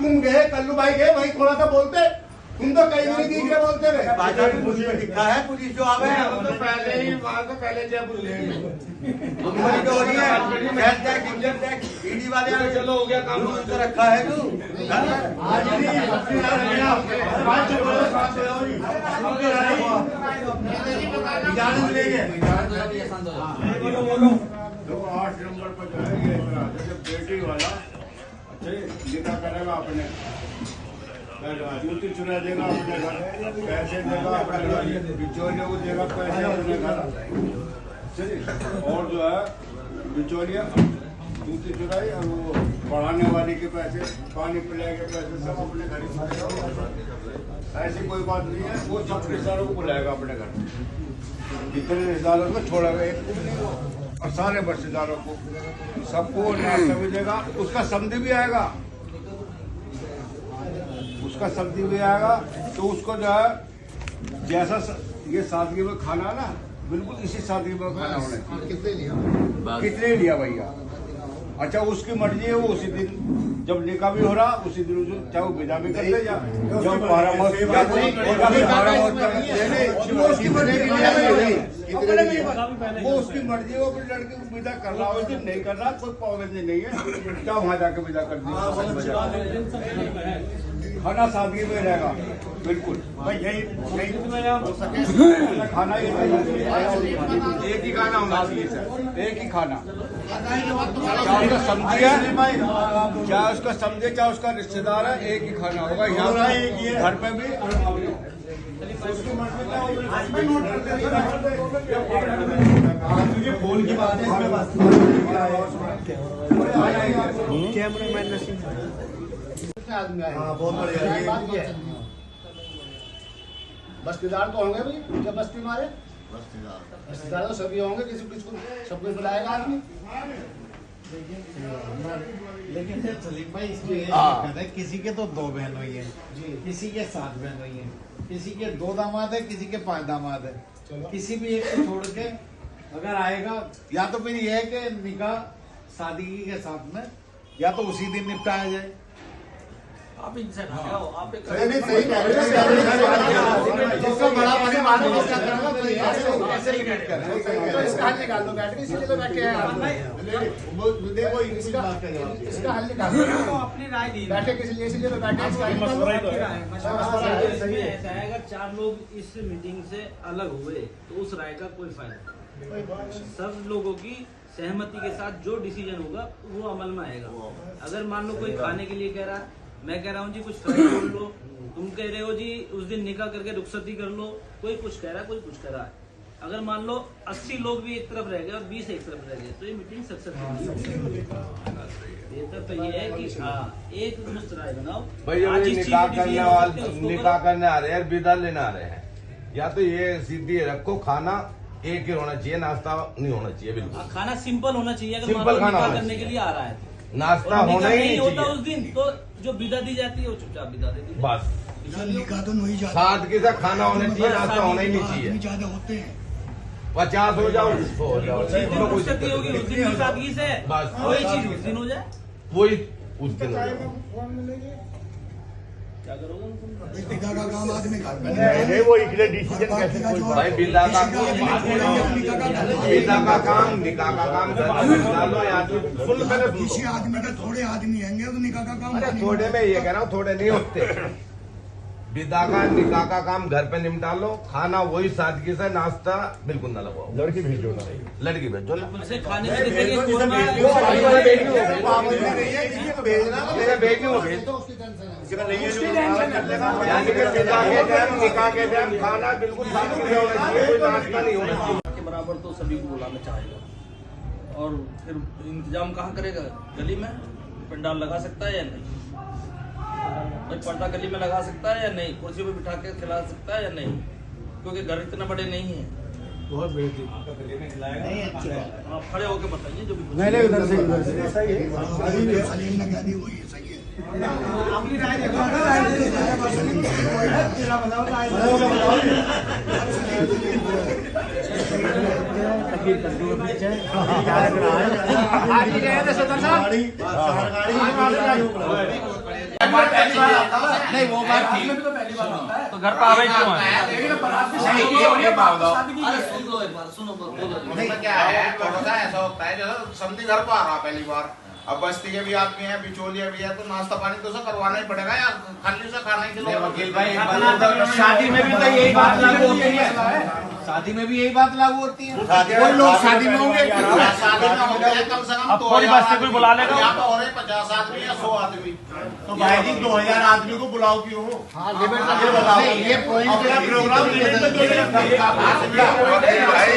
तुम गए, कल्लू भाई गए, वही थोड़ा सा बोलते। तुम तो कई नहीं दिख रहे बोलते रहे। मुझे दिखा है पुलिस जो आवे तो पहले ही वहाँ से पहले जब ईडी वाले चलो हो गया काम तो रखा है तू इजाजत लेंगे। 8 नंबर पर जाएंगे बेटी वाला जितना करेगा अपने जूती चुरा देगा अपने घर, पैसे देगा अपने घर, बिचौलियों को देगा पैसे अपने घर। और जो है बिचौलिया जूती चुराई और वो पढ़ाने वाले के पैसे, पानी पिलाए के पैसे सब अपने घर ही चुराएगा। ऐसी कोई बात नहीं है, वो सब रिश्तेदारों को बुलाएगा अपने घर। जितने रिश्तेदारों को छोड़ेगा एक को नहीं वो, और सारे रिश्तेदारों को सबको नाश्ता भी देगा। उसका समझी भी आएगा, उसका सब्जी भी आएगा। तो उसको जो है जैसा ये सादगी में खाना ना, बिल्कुल इसी सादगी में खाना होना चाहिए। कितने लिया भैया? अच्छा उसकी मर्जी है, वो उसी दिन जब निकाह भी हो रहा उसी दिन चाहे वो विदा भी कर ले, जब वो उसकी मर्जी है, वो अपनी लड़की को विदा कर रहा उस दिन, नहीं कर रहा कोई पाबंदी नहीं है, क्या वहाँ जाके विदा कर दिया। खाना सादगी में रहेगा बिल्कुल भाई, यही खाना एक ही खाना होना चाहिए सर, एक ही खाना। चाहे उसका समझे चाहे उसका समझे चाहे उसका रिश्तेदार है, एक ही खाना होगा यहाँ घर पे भी। फोन की बात है, बहुत बढ़िया। बस्तीदार तो होंगे भाई, जब बस्ती मारे बस्तीदार तो सभी होंगे, किसी को सब कुछ बुलाएगा आदमी। लेकिन सलीम भाई इसमें है किसी के तो 2 बहन हुई है, किसी के 7 बहन हुई है, किसी के 2 दामाद है, किसी के 5 दामाद है। किसी भी एक को छोड़ के अगर आएगा, या तो फिर ये है कि निकाह सादगी के साथ में या तो उसी दिन निपटाया जाए। आप इनसे आप सही कह रहे हैं। जिसको बड़ा बने मानो वो क्या करेगा, तो ऐसे ही बैठ कर तो इसका हल निकाल दो, बैठ के इसीलिए तो बैठे हैं आप। देखो इसका हल निकाल दो, अपनी राय दी बैठे किस लिए, इसीलिए तो बैठे हैं। ऐसा है, अगर 4 लोग इस मीटिंग से अलग हुए तो उस राय का कोई फायदा नहीं। सब लोगों की सहमति के साथ जो डिसीजन होगा वो अमल में आएगा। अगर मान लो कोई खाने के लिए कह रहा है, मैं कह रहा हूँ जी कुछ फ्राई बोल लो, तुम कह रहे हो जी उस दिन निकाह करके रुखसती कर लो, कोई कुछ कह रहा है कोई कुछ कह रहा है। अगर मान लो 80 लोग भी एक तरफ रह गए और 20 एक तरफ रह गए तो ये मीटिंग सक्सेसफुल। बेहतर तो ये है कि हाँ एक दुरुस्त राय बनाओ। भैया निकाह करने आ रहे हैं, विदा लेने आ रहे हैं, या तो ये सीधी रखो, खाना एक ही होना चाहिए, नाश्ता नहीं होना चाहिए बिल्कुल। खाना सिंपल होना चाहिए। अगर सिंपल खाना करने के लिए आ रहा है, नाश्ता होना ही नहीं होता चाहिए उस दिन, तो जो विदा दी जाती है वो चुपचाप विदा देती है। बस निकाह तो नहीं जाता, सादगी से खाना होना चाहिए, नाश्ता होना ही नहीं चाहिए। ज्यादा होते हैं 50 हो जाओ, 100 हो जाओ, रुखसती होगी उस दिन की सादगी से, बस वही चीज उस दिन हो जाए। वही उस दिन हो जाए। क्या करोगे? निकाह का काम आदमी कर नहीं वो इसलिए डिसीजन कैसे भाई विदा का काम निकाह का काम डालो यार, सुन पहले किसी आदमी के थोड़े आदमी होंगे तो निकाह का काम थोड़े में ये कह रहा हूँ, थोड़े नहीं होते। विदा का निकाह का काम घर पे निपटा लो, खाना वही सादगी से, नाश्ता बिल्कुल ना लगाओ। लड़की भेजो ना, लड़की भेजो ना, खाने में देखेंगे कोरमा निकाह के टाइम खाना बिल्कुल सादगी से होना चाहिए, कोई नाश्ता नहीं होना चाहिए। के बराबर तो सभी को बुलाना चाहेगा। और फिर इंतजाम कहाँ करेगा? गली में पंडाल लगा सकता है या नहीं? भाई पर्दा गली में लगा सकता है या नहीं? कुर्सी पे बिठा के खिला सकता है या नहीं? क्योंकि घर इतना बड़े नहीं है। बहुत बेहतरीन नहीं अच्छा, आप खड़े होके बताइए जो भी नहीं उधर से सही है। सलीम ने कह दी वही सही है। अपनी राय देखो, आज ही गए थे सरदार साहब। नहीं वो बात ठीक। तो घर पर आ रही क्यों है? उसमें क्या है, थोड़ा सा ऐसा होता है जैसे समझी घर पर आ रहा पहली बार, अब बस्ती के भी आदमी है, बिचौलिया भी है, तो नाश्ता पानी तो उसे करवाना ही पड़ेगा या खाली से खाना ही खिलाओ। वकील भाई शादी में भी तो यही बात लागू होती है, शादी में भी यही बात लागू होती है। कोई लोग शादी में होंगे, शादी में होते हैं कम से कम अब थोड़ी बस्ती कोई बुला लेगा। यहाँ तो हो रहे 50 आदमी या 100 आदमी। तो भाई जी 2000 आदमी को बुलाओ क्यों? हाँ लिमिट ये बताओ, ये पॉइंट अपना प्रोग्राम लिमिट में क्यों नहीं रखा? भाई